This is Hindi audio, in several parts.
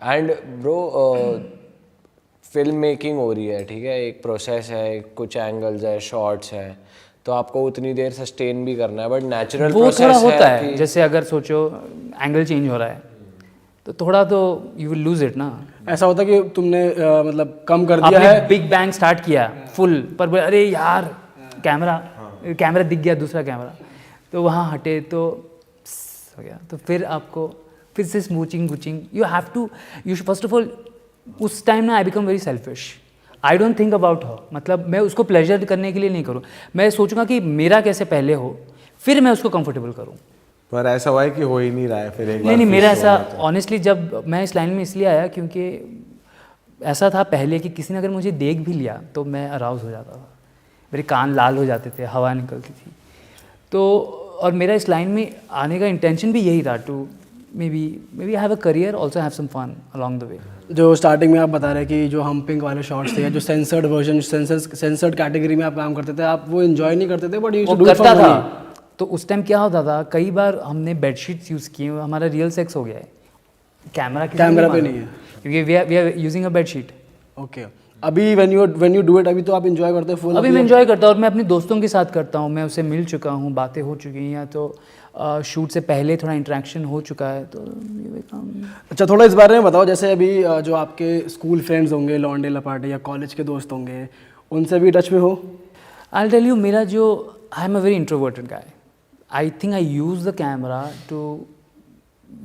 एंड ब्रो फिल्म मेकिंग हो रही है, ठीक है, एक प्रोसेस है, कुछ एंगल्स है, शॉट्स है, तो आपको उतनी देर सस्टेन भी करना है, बट नेचुरल वो प्रोसेस थोड़ा होता है है कि जैसे अगर सोचो एंगल चेंज हो रहा है तो थोड़ा तो यू विल लूज इट ना। ऐसा होता है कि तुमने मतलब कम कर दिया आपने है, बिग बैंग स्टार्ट किया फुल पर अरे यार कैमरा दिख गया दूसरा कैमरा, तो वहाँ हटे तो हो गया, तो फिर आपको फिर से स्मूचिंग गुचिंग you have to you first of all उस टाइम ना I become very selfish, I don't think about her, मतलब मैं उसको प्लेजर करने के लिए नहीं करूँ, मैं सोचूंगा कि मेरा कैसे पहले हो फिर मैं उसको कंफर्टेबल करूँ। पर ऐसा हुआ है कि हो ही नहीं रहा है फिर एक बार नहीं फिर मेरा show ऐसा में तो। ऑनेस्टली जब मैं इस लाइन में इसलिए आया क्योंकि ऐसा था पहले कि किसी ने अगर मुझे देख भी लिया तो मैं अराउज हो जाता था, मेरे कान लाल हो जाते थे, हवा निकलती थी, तो और मेरा इस लाइन में आने का इंटेंशन भी यही था to maybe have a career also have some fun along the way. जो स्टार्टिंग में आप बता रहे कि जो हम्पिंग वाले शॉट्स थे या जो सेंसर्ड वर्जन सेंसर्ड कैटेगरी में आप काम करते थे, आप वो एंजॉय नहीं करते थे बट यू वो डू इट फॉर करता था, मनी। तो उस टाइम क्या होता था कई बार हमने बेडशीट्स यूज़ किए, हमारा रियल सेक्स हो गया है, कैमरा पे नहीं है क्योंकि we are using a bedsheet. Okay, अभी व्हेन यू डू इट, अभी तो आप एंजॉय करते हो फुल? अभी मैं एंजॉय करता हूँ और मैं अपने दोस्तों के साथ करता हूँ, मैं उससे मिल चुका हूँ, बातें हो चुकी हैं, या तो शूट से पहले थोड़ा इंटरेक्शन हो चुका है, तो ये काम। अच्छा, थोड़ा इस बारे में बताओ, जैसे अभी जो आपके स्कूल फ्रेंड्स होंगे, लॉन्डे लपाटे या कॉलेज के दोस्त होंगे, उनसे भी टच में हो? आई टेल यू, मेरा जो I am a very introverted guy, I think I use the camera to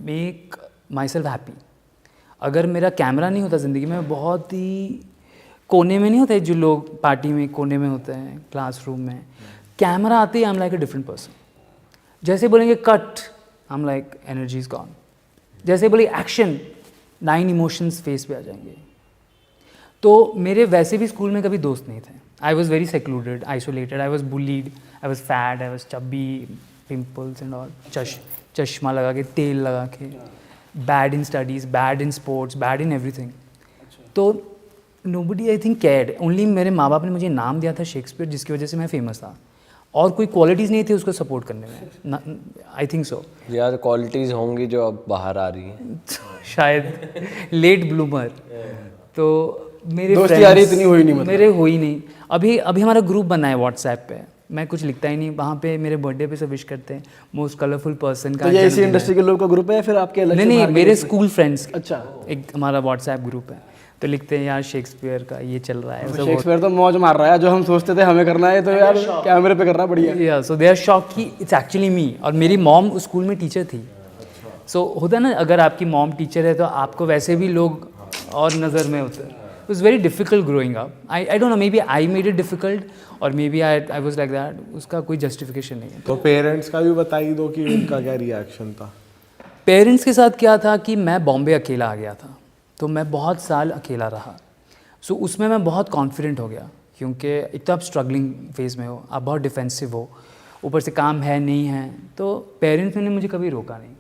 make myself happy. अगर मेरा कैमरा नहीं होता ज़िंदगी में, बहुत ही कोने में नहीं होते जो लोग पार्टी में कोने में होते हैं, क्लासरूम में, कैमरा आते ही I am like a different person. जैसे बोलेंगे cut, I am like energy is gone, जैसे बोले एक्शन, 9 इमोशंस फेस पे आ जाएंगे। तो मेरे वैसे भी स्कूल में कभी दोस्त नहीं थे, I was very secluded, isolated, I was bullied, I was fat, I was chubby, pimples and all, चश्मा लगा के, तेल लगा के, bad in studies, bad in sports, bad in everything. तो nobody I think cared, only मेरे माँ बाप ने मुझे नाम दिया था शेक्सपियर, जिसकी वजह से मैं फेमस था, और कोई क्वालिटीज़ नहीं थी उसको सपोर्ट करने में, आई थिंक सो। यार क्वालिटीज़ होंगी जो अब बाहर आ रही हैं शायद लेट ब्लूमर। तो मेरे दोस्ती यारी इतनी हुई नहीं, मतलब मेरे हुई नहीं। अभी हमारा ग्रुप बना है व्हाट्सएप पे, मैं कुछ लिखता ही नहीं, वहाँ पे मेरे बर्थडे पे सब विश करते हैं, मोस्ट कलरफुल पर्सन का। तो ये इसी इंडस्ट्री के लोग का ग्रुप है या फिर आपके अलग से नहीं, बाहर के मेरे group है? स्कूल फ्रेंड्स, अच्छा, एक हमारा व्हाट्सएप ग्रुप है, तो लिखते हैं यार शेक्सपियर का ये चल रहा है, शेक्सपियर तो मौज मार रहा है, जो हम सोचते थे हमें करना है तो यार कैमरे पे कर रहा है, बढ़िया। या सो दे आर शॉक कि इट्स एक्चुअली मी। और मेरी मॉम उस स्कूल में टीचर थी, सो होता है ना, अगर आपकी मॉम टीचर है तो आपको वैसे भी लोग और नज़र में होते हैं। It was very difficult growing up, I don't know, maybe I made it difficult और maybe I was like that, उसका कोई जस्टिफिकेशन नहीं है। तो पेरेंट्स का भी बता ही दो कि उनका क्या रिएक्शन था। पेरेंट्स के साथ क्या था कि मैं बॉम्बे अकेला आ गया था, तो मैं बहुत साल अकेला रहा, सो उसमें मैं बहुत कॉन्फिडेंट हो गया, क्योंकि एक तो आप स्ट्रगलिंग फेज में हो, आप बहुत डिफेंसिव हो, ऊपर से काम है नहीं है, तो पेरेंट्स ने मुझे कभी रोका नहीं,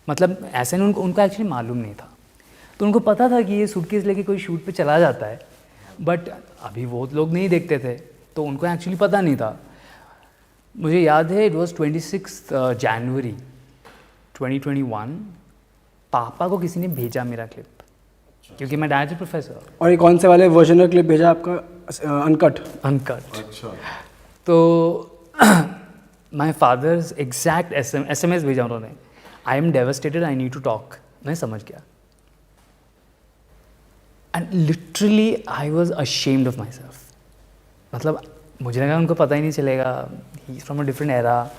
मतलब ऐसे नहीं, उनको एक्चुअली मालूम नहीं था, तो उनको पता था कि ये सूटकेस लेके कोई शूट पे चला जाता है, बट अभी वो लोग नहीं देखते थे, तो उनको एक्चुअली पता नहीं था। मुझे याद है इट वॉज 26 जनवरी 2021, पापा को किसी ने भेजा मेरा क्लिप, क्योंकि मैं डायरेक्टर प्रोफेसर। और ये कौन से वाले वर्जन का क्लिप भेजा आपका? अनकट? अच्छा, तो माई फादर्स एग्जैक्ट SMS भेजा उन्होंने, I am devastated, I need to talk. मैं समझ गया, and literally I was ashamed of myself, मतलब मुझे लगा उनको पता ही नहीं चलेगा, he is from a different era.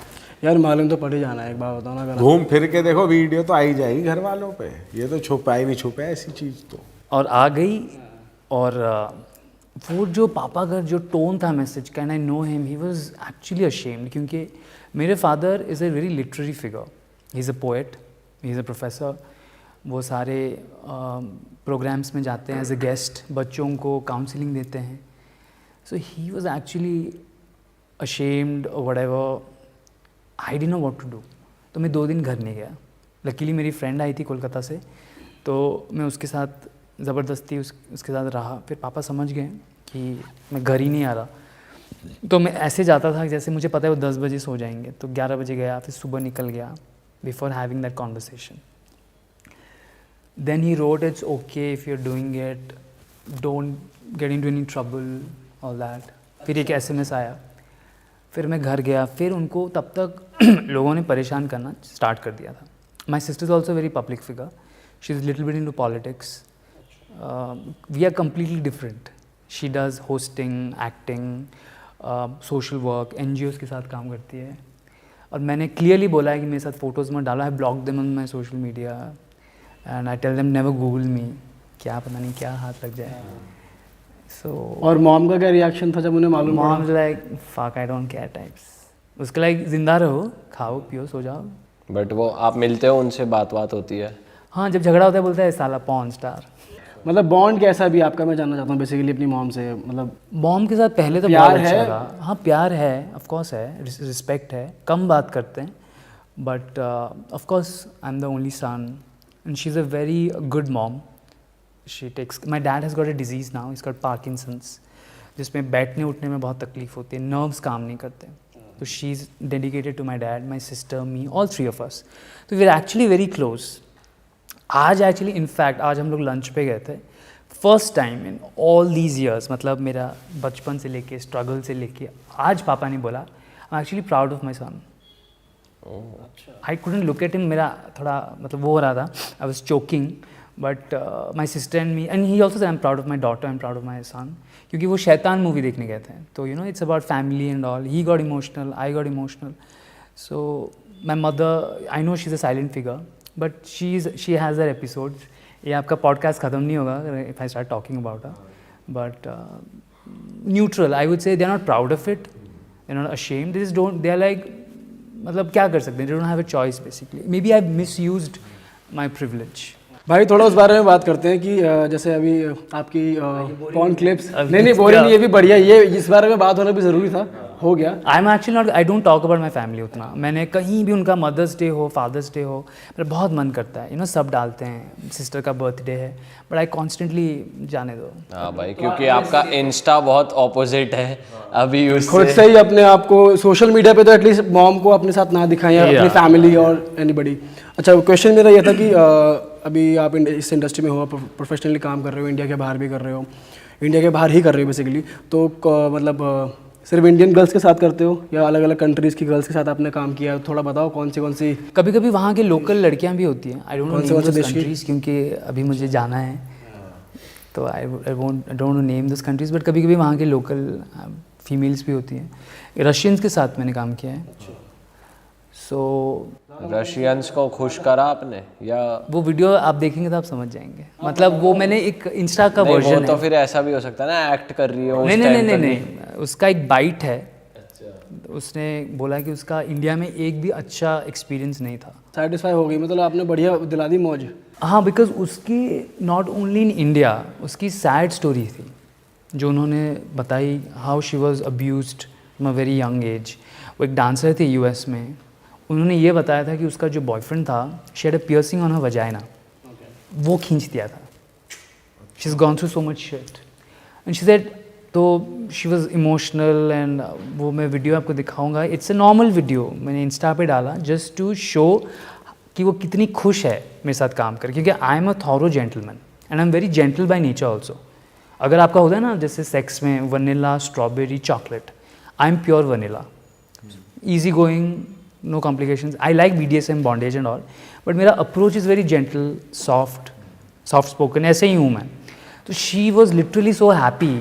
यार मालूम तो पड़ ही जाना है, एक बार बताओ ना, अगर घूम फिर के देखो वीडियो तो आई जाएगी घर वालों पे, ये तो छुपा ही नहीं छुपा ऐसी चीज़ तो। और आ गई, और वो जो पापा का जो टोन था message, can I know him, he was actually ashamed, क्योंकि मेरे father is a very literary figure, he is a poet, he is a professor, वो सारे प्रोग्राम्स में जाते हैं एज अ गेस्ट, बच्चों को काउंसलिंग देते हैं, so he was actually ashamed और whatever, I didn't know what to do. तो मैं 2 दिन घर नहीं गया, लकीली मेरी फ्रेंड आई थी कोलकाता से, तो मैं उसके साथ ज़बरदस्ती उसके साथ रहा, फिर पापा समझ गए कि मैं घर ही नहीं आ रहा, तो मैं ऐसे जाता था जैसे मुझे पता है वो 10 बजे सो जाएंगे, तो 11 बजे गया, फिर सुबह निकल गया, before having that conversation. Then he wrote, it's okay if you're doing it, don't get into any trouble, all that. फिर एक SMS आया, फिर मैं घर गया, फिर उनको तब तक लोगों ने परेशान करना स्टार्ट कर दिया था. My sister is also a very public figure. She's a little bit into politics. We are completely different. She does hosting, acting, social work, NGOs के साथ काम करती है. और मैंने clearly बोला है कि मेरे साथ photos मत डालो. I block them on my social media. And I tell them never Google me. क्या पता नहीं क्या हाथ लग जाए. So और मॉम का क्या रिएक्शन था जब उन्हें मालूम पड़ा? mom's like fuck I don't care types. उसके like जिंदा रहो, खाओ पियो सो जाओ. बट वो आप मिलते हो उनसे, बात होती है? हाँ जब झगड़ा होता है बोलता है साला पॉर्न स्टार. मतलब बॉन्ड कैसा भी आपका, मैं जानना चाहता हूँ बेसिकली अपनी मॉम से. मतलब मॉम के साथ पहले तो प्यार बहुत अच्छा है? था. हाँ प्यार है, ऑफ कोर्स है, रिस्पेक्ट है, कम बात करते हैं. But of course I am the only son and she is a very good mom. She texts, my dad has got a disease now, is got Parkinson's, जिसमें बैठने उठने में बहुत तकलीफ होती है, नर्व्स काम नहीं करते. तो she is dedicated to my dad, my sister, me, all three of us. तो we are actually very close. आज एक्चुअली इनफैक्ट आज हम लोग लंच पे गए थे. First time in all these years, मतलब मेरा बचपन से लेके स्ट्रगल से लेके आज पापा ने बोला I am actually proud of my son. I couldn't look at him. मेरा थोड़ा मतलब वो हो रहा था, I was choking. But my sister and me and he also I am proud of my daughter, I am proud of my son. क्योंकि वो शैतान मूवी देखने गए थे. तो you know it's about family and all. He got emotional, I got emotional. So my mother, I know she is a silent figure but she has her episodes. ये आपका पॉडकास्ट ख़त्म नहीं होगा if I start talking about her. But neutral I would say. They are not proud of it, they are not ashamed, they just don't, they are like मतलब क्या कर सकते हैं, they don't have a choice basically. Maybe I have misused my privilege. भाई थोड़ा उस बारे में बात करते हैं कि जैसे अभी आपकी कौन क्लिप्स, नहीं बोरिंग नहीं, ये भी बढ़िया. ये इस बारे में बात होना भी ज़रूरी था, हो गया. आई am actually not, I don't talk about my family उतना. मैंने कहीं भी उनका मदर्स डे हो, फादर्स डे हो, मेरा बहुत मन करता है. यू नो सब डालते हैं, सिस्टर का बर्थडे है, बट आई कॉन्स्टेंटली जाने दो. हाँ भाई, क्योंकि आपका इंस्टा बहुत ऑपोजिट है अभी खुद से ही अपने आप को सोशल मीडिया पे तो एटलीस्ट मॉम को अपने साथ ना दिखाएं या अपनी फैमिली और एनीबडी. अच्छा क्वेश्चन मेरा ये था कि अभी आप इस इंडस्ट्री में हो, प्रोफेशनली काम कर रहे हो, इंडिया के बाहर भी कर रहे हो, इंडिया के बाहर ही कर रहे हो बेसिकली. तो मतलब सिर्फ इंडियन गर्ल्स के साथ करते हो या अलग अलग कंट्रीज़ की गर्ल्स के साथ आपने काम किया? थोड़ा बताओ कौन सी. कभी कभी वहाँ के लोकल लड़कियाँ भी होती हैं. आई डोंट नो कौन से देश की? कंट्रीज़, क्योंकि अभी मुझे जाना है तो I don't name this countries. But कभी कभी वहाँ के लोकल फीमेल्स भी होती हैं. रशियंस के साथ मैंने काम किया है. सो रशियंस को खुश करा आपने या? वो वीडियो आप देखेंगे तो आप समझ जाएंगे. मतलब वो मैंने एक इंस्टा का नहीं, वर्जन वो है. तो फिर ऐसा भी हो सकता है ना, एक्ट कर रही है उस नहीं time पर नहीं, उसका एक बाइट है. उसने बोला कि उसका इंडिया में एक भी अच्छा एक्सपीरियंस नहीं था. सेटिस्फाई हो गई, मतलब आपने बढ़िया दिला दी मौज. हाँ, बिकॉज उसकी नॉट ओनली इन इंडिया, उसकी सैड स्टोरी थी जो उन्होंने बताई. How she was abused from a very young age. वो एक डांसर थी यूएस में. उन्होंने ये बताया था कि उसका जो बॉयफ्रेंड था, she had a piercing on her vagina. वो खींच दिया था. She is gone through so much shit and she said. तो शी वॉज इमोशनल एंड वो मैं वीडियो आपको दिखाऊंगा. इट्स अ नॉर्मल वीडियो, मैंने इंस्टा पे डाला जस्ट टू शो कि वो कितनी खुश है मेरे साथ काम कर. क्योंकि I am a thorough gentleman and I am very gentle by nature also. अगर आपका होता है ना जैसे सेक्स में vanilla, strawberry, chocolate, I am pure vanilla, easy going, no complications. I like BDSM, bondage and all, but मेरा approach is very gentle, soft spoken, ऐसे ही हूँ मैं. तो she was literally so happy